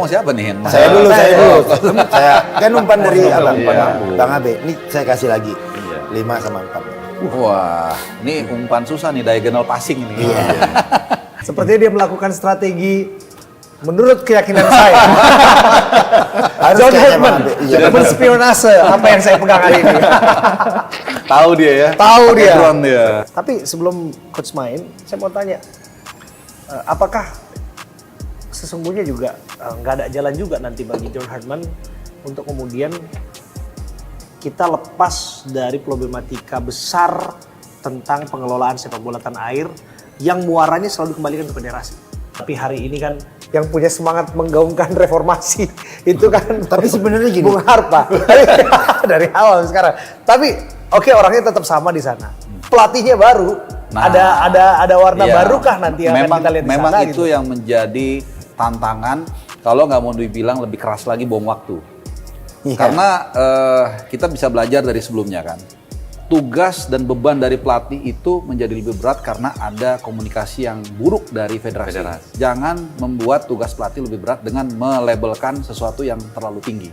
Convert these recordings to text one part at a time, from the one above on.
ngomong siapa nih? Saya dulu. Saya kan umpan dari Abang. Bang Abe, ini saya kasih lagi. 5 sama 4. Wah, ini umpan susah nih, diagonal passing ini. Iya. Sepertinya dia melakukan strategi menurut keyakinan saya. Harus John kayaknya Hedman Bang Abe. Iya. menspionase apa yang saya pegang hari ini. Tahu dia ya. Tahu dia. Background dia. Tapi sebelum coach main, saya mau tanya, apakah sesungguhnya juga nggak ada jalan juga nanti bagi John Hartman untuk kemudian kita lepas dari problematika besar tentang pengelolaan sepak bola tanah air yang muaranya selalu dikembalikan ke federasi. Tapi hari ini kan yang punya semangat menggaungkan reformasi itu kan Tapi sebenarnya gini. Bung Harpa dari awal sekarang. Tapi oke, orangnya tetap sama di sana. Pelatihnya baru. Nah, ada warna iya. barukah nanti yang akan kita lihat di sana? Memang itu gitu? yang menjadi tantangan kalau nggak mau dibilang lebih keras lagi bom waktu. Iya. Karena kita bisa belajar dari sebelumnya kan. Tugas dan beban dari pelatih itu menjadi lebih berat karena ada komunikasi yang buruk dari federasi. Jangan membuat tugas pelatih lebih berat dengan melabelkan sesuatu yang terlalu tinggi.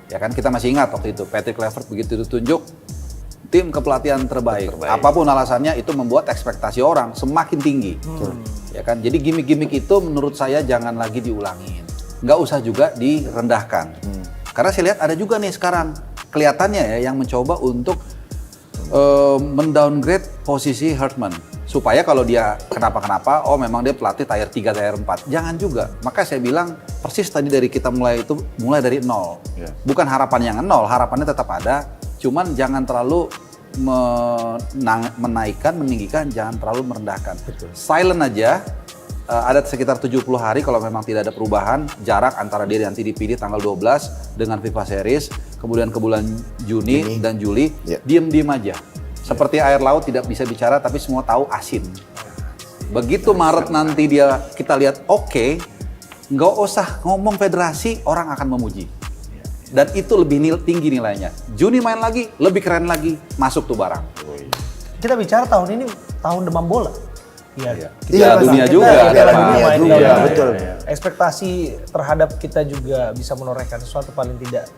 Ya kan, kita masih ingat waktu itu Patrick Kluivert begitu ditunjuk tim kepelatihan terbaik. Apapun alasannya itu membuat ekspektasi orang semakin tinggi. Ya kan, jadi gimmick-gimmick itu menurut saya jangan lagi diulangin. Nggak usah juga direndahkan. Karena saya lihat ada juga nih sekarang kelihatannya ya yang mencoba untuk mendowngrade posisi Hartman supaya kalau dia kenapa-kenapa, oh memang dia pelatih tier 3, tier 4. Jangan juga. Maka saya bilang persis tadi dari kita mulai dari nol. Bukan harapan yang nol, harapannya tetap ada. Cuman jangan terlalu menaikkan, meninggikan, jangan terlalu merendahkan. Silent aja. Ada sekitar 70 hari kalau memang tidak ada perubahan jarak antara dia nanti dipilih tanggal 12 dengan FIFA Series, kemudian ke bulan Juni dan Juli, diem-diem aja. Seperti air laut tidak bisa bicara tapi semua tahu asin. Begitu Maret nanti kita lihat oke, nggak usah ngomong federasi, orang akan memuji. Dan itu lebih tinggi nilainya. Juni main lagi, lebih keren lagi, masuk tuh barang. Kita bicara tahun ini tahun demam bola. Iya, dunia juga. Piala dunia Iya, betul. Ekspektasi terhadap kita juga bisa menorehkan sesuatu, paling tidak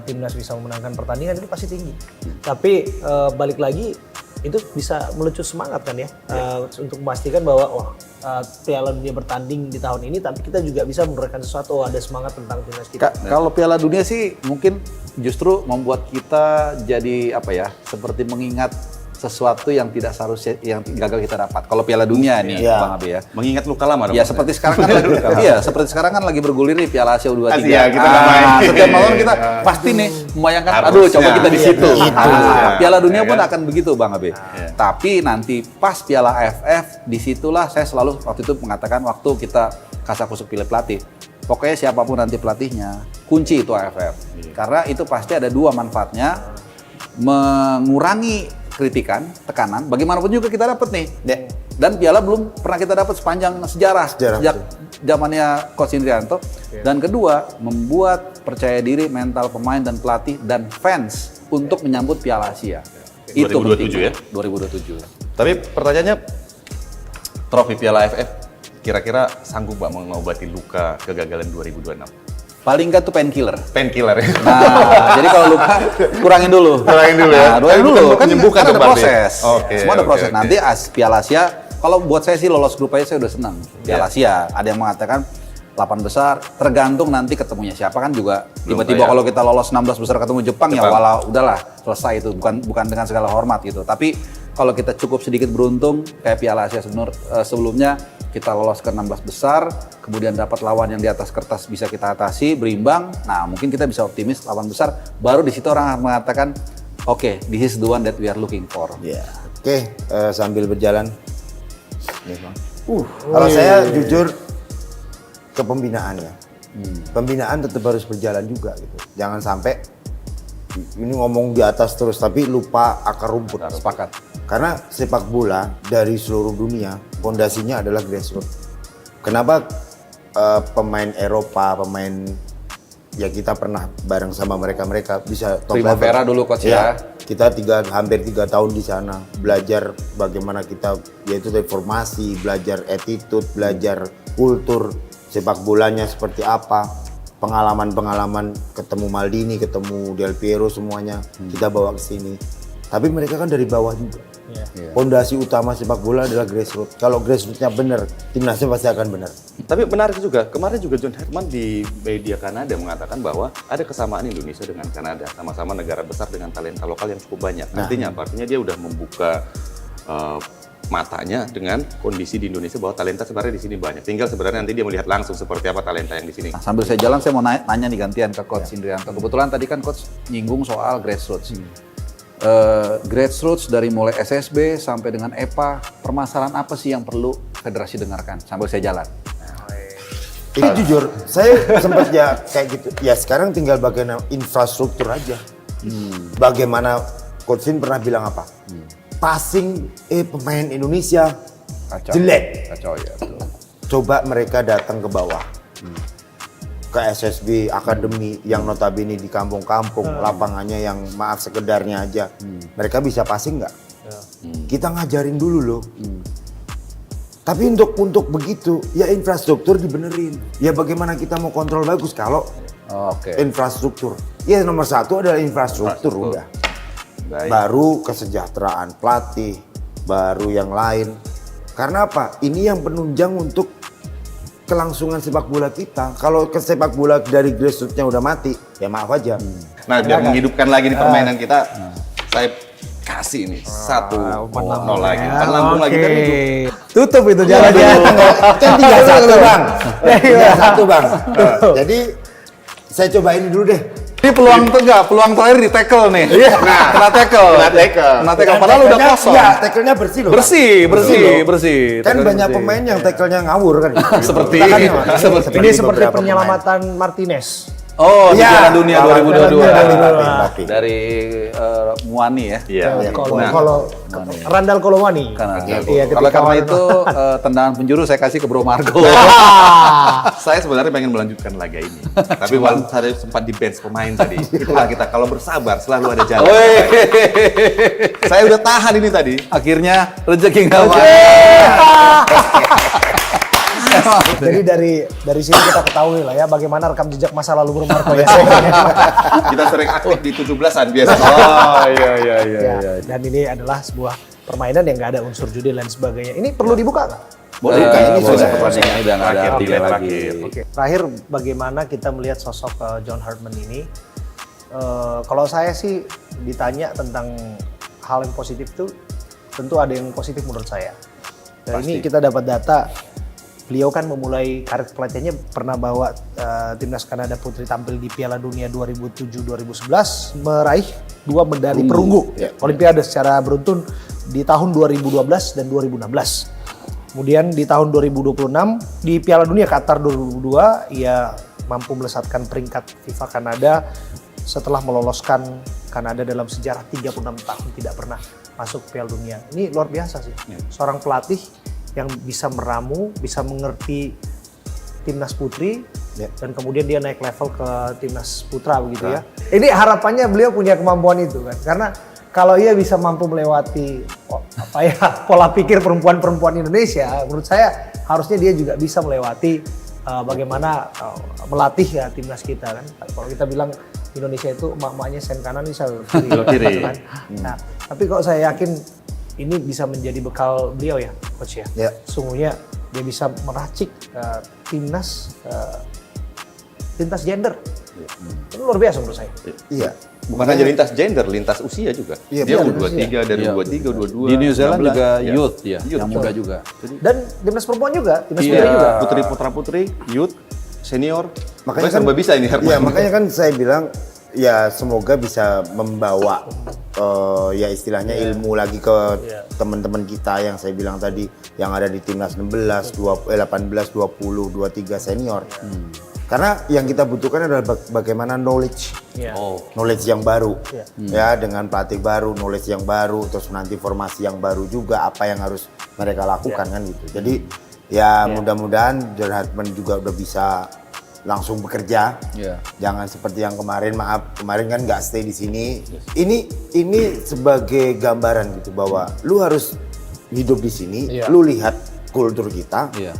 timnas bisa memenangkan pertandingan itu pasti tinggi. Tapi balik lagi itu bisa melecut semangat kan ya, untuk memastikan bahwa Piala Dunia bertanding di tahun ini, tapi kita juga bisa menorehkan sesuatu, ada semangat tentang timnas kita. Kalau Piala Dunia sih mungkin justru membuat kita jadi seperti mengingat sesuatu yang tidak seharusnya yang gagal kita dapat. Kalau Piala Dunia nih, Bang Abe ya. Mengingat luka lama dong. Ya seperti sekarang kan seperti sekarang kan lagi bergulir nih Piala Asia U23. Kita main. Setiap malam kita pasti nih membayangkan coba kita di situ. Piala Dunia pun akan begitu Bang Abe. Tapi nanti pas Piala AFF disitulah saya selalu waktu itu mengatakan waktu kita kasak-kusuk pilih pelatih. Pokoknya siapapun nanti pelatihnya, kunci itu AFF. Karena itu pasti ada dua manfaatnya, mengurangi kritikan, tekanan, bagaimanapun juga kita dapat nih. Dan piala belum pernah kita dapat sepanjang sejarah sejak zamannya Coach Indrianto. Dan kedua, membuat percaya diri mental pemain dan pelatih dan fans untuk menyambut Piala Asia. 2027 Itu penting, ya? 2027. Tapi pertanyaannya, trofi Piala AFF kira-kira sanggup Mbak mengobati luka kegagalan 2026? Paling nggak tuh painkiller. Painkiller ya? Nah, jadi kalau luka kurangin dulu. Ya? Nah, doain dulu. Kan menyembuhkan ada tuh berarti. proses. Semua ada proses. Oke. Nanti Piala Asia, kalau buat saya sih lolos grup aja saya udah senang. Piala Asia, ada yang mengatakan 8 besar, tergantung nanti ketemunya siapa kan juga. Tiba-tiba kalau kita lolos 16 besar ketemu Jepang ya walau udahlah selesai itu, bukan dengan segala hormat gitu. Tapi kalau kita cukup sedikit beruntung kayak Piala Asia sebelumnya, kita lolos ke 16 besar, kemudian dapat lawan yang di atas kertas bisa kita atasi, berimbang. Nah, mungkin kita bisa optimis lawan besar. Baru di situ orang akan mengatakan, oke, this is the one that we are looking for. Oke, sambil berjalan. Kalau saya jujur ke pembinaan ya. Pembinaan tetap harus berjalan juga gitu. Jangan sampai ini ngomong di atas terus tapi lupa akar rumput. Sepakat. Karena sepak bola dari seluruh dunia fondasinya adalah grassroots. Kenapa pemain Eropa, pemain ya kita pernah bareng sama mereka bisa top Primavera level. dulu coach ya. Kita hampir 3 tahun di sana belajar bagaimana kita yaitu formasi, belajar attitude, belajar kultur sepak bolanya seperti apa, pengalaman-pengalaman ketemu Maldini, ketemu Del Piero semuanya kita bawa ke sini. Tapi mereka kan dari bawah juga. Fondasi utama sepak bola adalah grassroots. Kalau grassrootsnya benar, timnasnya pasti akan benar. Tapi menarik juga, kemarin juga John Herdman di media Kanada mengatakan bahwa ada kesamaan Indonesia dengan Kanada, sama-sama negara besar dengan talenta lokal yang cukup banyak. Artinya apa? Artinya dia udah membuka matanya dengan kondisi di Indonesia bahwa talenta sebenarnya di sini banyak. Tinggal sebenarnya nanti dia melihat langsung seperti apa talenta yang di sini. Nah, sambil saya jalan, saya mau nanya nih gantian ke Coach Indrianto. Kebetulan tadi kan Coach nyinggung soal grassroots. Grassroots dari mulai SSB sampai dengan EPA, permasalahan apa sih yang perlu federasi dengarkan? Sambil saya jalan. Ini jujur, saya sempat ya kayak gitu. Ya sekarang tinggal bagian infrastruktur aja. Bagaimina Coach Sin pernah bilang apa? Passing pemain Indonesia Kacau. jelek. Kacau ya, betul. Coba mereka datang ke bawah. Ke SSB Akademi yang notabene di kampung-kampung, lapangannya yang maaf sekedarnya aja. Mereka bisa passing nggak? Kita ngajarin dulu loh. Tapi untuk begitu, ya infrastruktur dibenerin. Ya bagaimana kita mau kontrol bagus kalau Oke. infrastruktur. Ya nomor satu adalah infrastruktur udah. Baik. Baru kesejahteraan pelatih, baru yang lain. Karena apa? Ini yang penunjang untuk kelangsungan sepak bola kita. Kalau ke sepak bola dari grassroots-nya udah mati, ya maaf aja. Nah, biar menghidupkan lagi nih permainan kita, saya kasih nih 1-0 lagi. Umpan lambung lagi kan itu. Tutup itu jalannya. Kan 3-1 bang. 3-1 bang. Jadi saya coba ini dulu deh. Ini peluang terakhir di tackle nih. Nah, kena tackle. Padahal udah kosong. Iya, tackle-nya bersih loh. Bang. Bersih. Kan Tackle banyak bersih. pemain yang tackle-nya ngawur kan. Seperti Kita kan ini. Ini seperti beberapa penyelamatan Martinez. Oh, di Iya, Piala Dunia 2022. Mbappe. Dari Muani ya. Iya. Kalau Randal Kolowani. Karena, Iya, kalau ketika karena itu tendangan penjuru saya kasih ke Bro Marco. Saya sebenarnya pengen melanjutkan laga ini. Tapi malam saya sempat di bench pemain tadi. Itulah kita, kalau bersabar selalu ada jalan. Saya udah tahan ini tadi. Akhirnya rezeki nggak ada. Jadi dari sini kita ketahui lah ya bagaimana rekam jejak masa lalu Bro Marco ya. Kita sering aktif di 17-an biasanya. Oh iya. Ya, dan ini adalah sebuah permainan yang nggak ada unsur judi dan sebagainya. Ini perlu dibuka nggak? Boleh, ini boleh. selesai Pertandingan udah nggak ada Terakhir, delay lagi. terakhir. Oke. Terakhir, bagaimana kita melihat sosok John Herdman ini? Kalau saya sih ditanya tentang hal yang positif itu, tentu ada yang positif menurut saya. Dan ini kita dapat data, beliau kan memulai karir pelatihannya pernah bawa timnas Kanada Putri tampil di Piala Dunia 2007-2011, meraih 2 medali perunggu Olimpiade secara beruntun di tahun 2012 dan 2016. Kemudian di tahun 2026 di Piala Dunia Qatar 2022 ia mampu melesatkan peringkat FIFA Kanada setelah meloloskan Kanada dalam sejarah 36 tahun tidak pernah masuk Piala Dunia. Ini luar biasa sih. Seorang pelatih yang bisa meramu, bisa mengerti timnas putri dan kemudian dia naik level ke timnas putra begitu ya. Ini harapannya beliau punya kemampuan itu kan. Karena kalau ia bisa mampu melewati pola pikir perempuan-perempuan Indonesia, menurut saya harusnya dia juga bisa melewati bagaimana melatih ya timnas kita kan. Kalau kita bilang Indonesia itu emak-emaknya sen kanan bisa kiri. Kan? Nah, tapi kok saya yakin ini bisa menjadi bekal beliau ya, Coach ya. Sungguhnya dia bisa meracik timnas lintas gender. Itu luar biasa menurut saya. Iya. Bukan hanya lintas gender, lintas usia juga. Iya, Dia betul. U23, dari U23, U22. Di New Zealand 19. juga Ya. youth ya, Youth, yang muda juga. Dan timnas perempuan juga, timnas Iya. putri juga. Putri putra-putri, youth, senior. Makanya Serba bisa ini Herman. Iya, makanya kan saya bilang ya semoga bisa membawa ya istilahnya ilmu lagi ke teman-teman kita yang saya bilang tadi yang ada di timnas 16, 18, 20, 23 senior. Karena yang kita butuhkan adalah bagaimana knowledge. Iya. Knowledge yang baru. Iya. Ya, dengan pelatih baru, knowledge yang baru, terus nanti formasi yang baru juga apa yang harus mereka lakukan kan gitu. Jadi ya mudah-mudahan John Herdman juga udah bisa langsung bekerja. Iya. Jangan seperti yang kemarin, maaf, kemarin kan nggak stay di sini. Ini sebagai gambaran gitu bahwa lu harus hidup di sini, lu lihat kultur kita. Iya.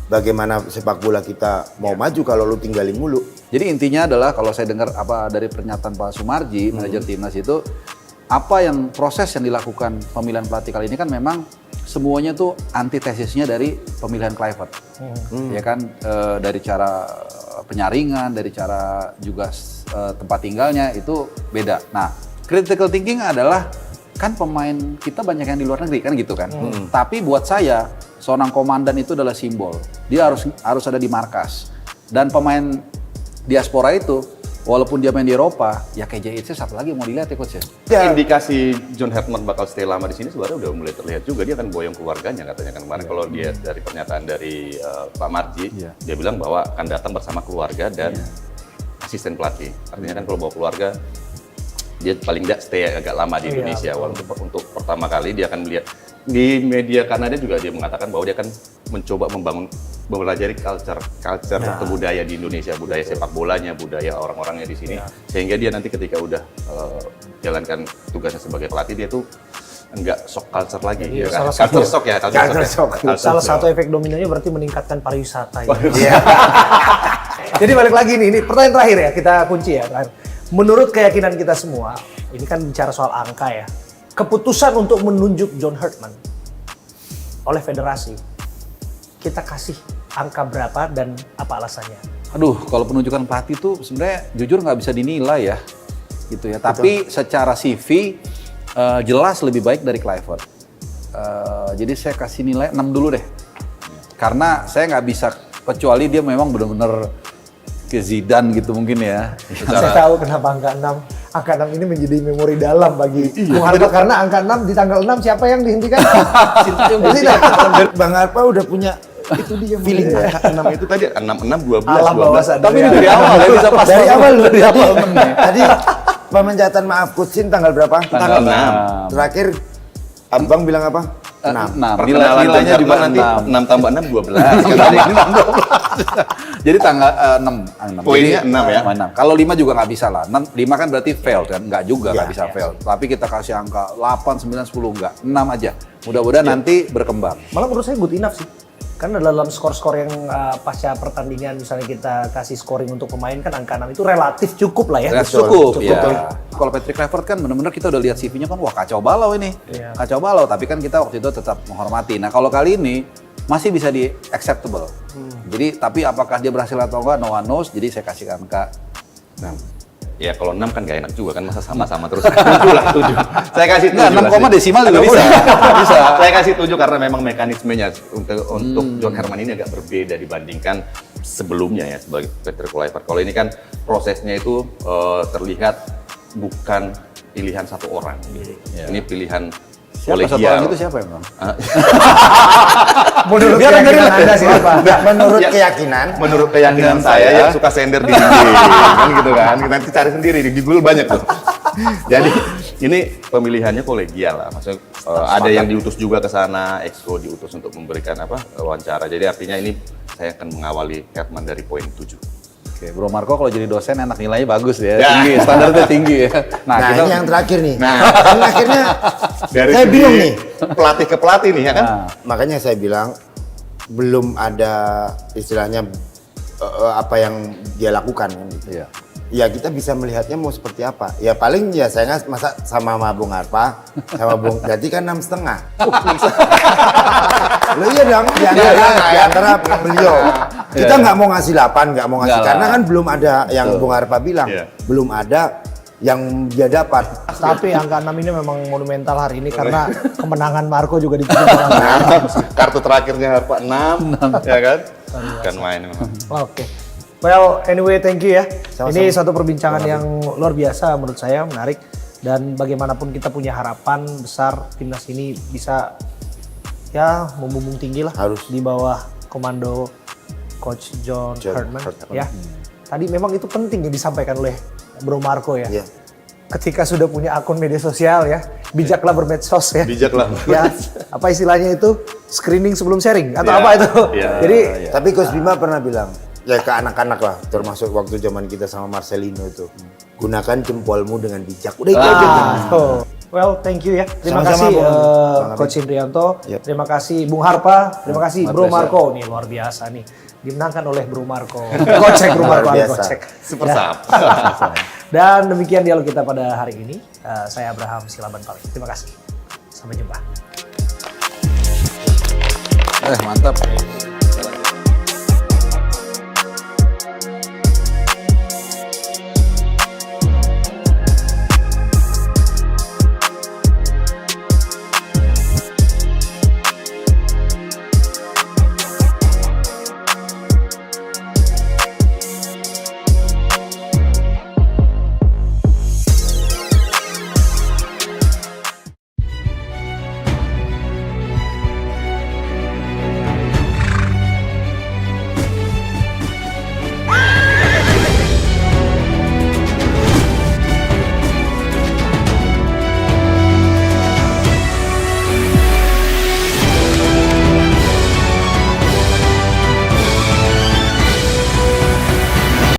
bagaimana sepak bola kita mau maju kalau lu tinggalin mulu. Jadi intinya adalah kalau saya dengar apa dari pernyataan Pak Sumarji, manajer timnas itu, apa yang proses yang dilakukan pemilihan pelatih kali ini kan memang semuanya tuh antitesisnya dari pemilihan Kluivert. Ya kan, dari cara penyaringan, dari cara juga tempat tinggalnya itu beda. Nah, critical thinking adalah kan pemain kita banyak yang di luar negeri kan gitu kan. Tapi buat saya seorang komandan itu adalah simbol. Dia harus ada di markas. Dan pemain diaspora itu walaupun dia main di Eropa, ya KJIC satu lagi mau dilihat ya coach ya. Indikasi John Hartman bakal stay lama di sini sebenarnya udah mulai terlihat juga. Dia akan boyong keluarganya katanya kan kemarin. Kalau dia dari pernyataan dari Pak Marji, dia bilang bahwa akan datang bersama keluarga dan asisten pelatih. Artinya kan kalau bawa keluarga, dia paling tidak stay agak lama di Indonesia. Untuk pertama kali dia akan melihat di media Kanada juga dia mengatakan bahwa dia akan mencoba mempelajari culture atau budaya di Indonesia, budaya sepak bolanya, budaya orang-orangnya di sini, sehingga dia nanti ketika udah jalankan tugasnya sebagai pelatih dia tuh enggak shock culture lagi, ya kan? Culture shock ya, culture shock. Salah satu efek dominonya berarti meningkatkan pariwisata. Ya. Jadi balik lagi nih, ini pertanyaan terakhir ya, kita kunci ya. Menurut keyakinan kita semua, ini kan bicara soal angka ya. Keputusan untuk menunjuk John Hartman oleh federasi, kita kasih angka berapa dan apa alasannya? Aduh, kalau penunjukan pelatih itu sebenarnya jujur nggak bisa dinilai ya, gitu ya. Tapi secara CV jelas lebih baik dari Kluivert. Jadi saya kasih nilai 6 dulu deh, karena saya nggak bisa kecuali dia memang benar-benar ke Zidane gitu mungkin ya. Saya tahu kenapa angka 6. Angka 6 ini menjadi memori dalam bagi Bung Harpa karena angka 6 di tanggal 6 siapa yang dihentikan? Bang Harpa udah punya itu dia feeling Angka 6 itu tadi 6, 12, Alam bawah 12. sadar. Tapi ini dari awal ya bisa pas. dari awal dari awal. Tadi pemecatan maaf Kutsin tanggal berapa? Tanggal 6. Terakhir Abang bilang apa? 6. Perkenalan Nilainya John juga Hartman nanti 6. 6 tambah 6, 12. Jadi tanggal 6. Poinnya 6 ya? 6. Kalau 5 juga nggak bisa lah. 5 kan berarti fail kan? Nggak juga, nggak bisa Iya. fail. Tapi kita kasih angka 8, 9, 10 nggak. 6 aja. Mudah-mudahan nanti berkembang. Malah menurut saya good enough sih. Karena dalam skor-skor yang pasca pertandingan misalnya kita kasih scoring untuk pemain kan angka 6 itu relatif cukup lah ya. Cukup, ya. Betul. Kalau Patrick Kluivert kan benar-benar kita udah lihat CV-nya kan wah kacau balau ini. Iya. Kacau balau, tapi kan kita waktu itu tetap menghormati. Nah, kalau kali ini masih bisa di acceptable. Jadi tapi apakah dia berhasil atau enggak no one knows. Jadi saya kasih angka 6. Ya kalau 6 kan gak enak juga kan, masa sama-sama terus. 7 lah, 7. Saya kasih 7. Enggak, 6 koma desimal juga bisa. Bisa. Saya kasih 7 karena memang mekanismenya untuk John Hartman ini agak berbeda dibandingkan sebelumnya ya sebagai Patrick Kluivert. Kalau ini kan prosesnya itu terlihat bukan pilihan satu orang. Ya. Ini pilihan Siapa satu kolegial. orang itu siapa emang? Menurut Biar keyakinan dengerin. Anda siapa? Menurut Ya. keyakinan Menurut keyakinan saya yang suka sender di dinding kan gitu kan. Kita nanti cari sendiri di Google banyak tuh. Jadi ini pemilihannya kolegial lah. Maksudnya ada yang diutus juga ke sana, Exco diutus untuk memberikan wawancara. Jadi artinya ini saya akan mengawali Hartman dari poin 7. Oke, Bro Marco kalau jadi dosen enak nilainya bagus ya, Ya. tinggi, standarnya tinggi ya. Nah, ini yang terakhir nih. Nah. Kan akhirnya Dari saya segi bingung nih. pelatih ke pelatih nih ya kan. Nah, Makanya saya bilang belum ada istilahnya apa yang dia lakukan kan gitu. iya. Ya kita bisa melihatnya mau seperti apa. Ya paling ya saya nggak masa sama Bung Harpa sama Bung berarti kan 6,5. Loh iya dong di antara beliau. Kita nggak mau ngasih 8, nggak mau ngasih Nggak karena lah. kan belum ada yang Betul. Bung Harpa bilang. Iya. Belum ada yang dia dapat. Tapi angka 6 ini memang monumental hari ini karena kemenangan Marco juga dipimpin oleh Kartu terakhirnya Harpa 6 ya kan. Bukan main memang. Oke. Well, anyway, thank you ya. Sama-sama. Ini satu perbincangan yang luar biasa menurut saya, menarik. Dan bagaimanapun kita punya harapan besar timnas ini bisa ya membumbung tinggi lah. Harus. Di bawah komando Coach John Hartman. Ya. Tadi memang itu penting yang disampaikan oleh Bro Marco ya. Iya. Ketika sudah punya akun media sosial ya, bijaklah bermedsos ya. Bijaklah. Ya, apa istilahnya itu? Screening sebelum sharing atau Ya, apa itu? ya. Jadi Tapi Coach Bima pernah bilang, ya ke anak-anak lah, termasuk waktu zaman kita sama Marcelino itu, gunakan jempolmu dengan bijak. Udah itu aja. Oh. Well, thank you ya. Terima Sama-sama, kasih Bung. Coach Indrianto. Yep. Terima kasih Bung Harpa. Terima kasih My Bro pleasure. Marco. Nih luar biasa nih. Dimenangkan oleh Bro Marco. Gocek Bro Marco. Luar biasa. Gocek. Super Ya. sap. Dan demikian dialog kita pada hari ini. Saya Abraham Silaban pamit. Terima kasih. Sampai jumpa. Mantap.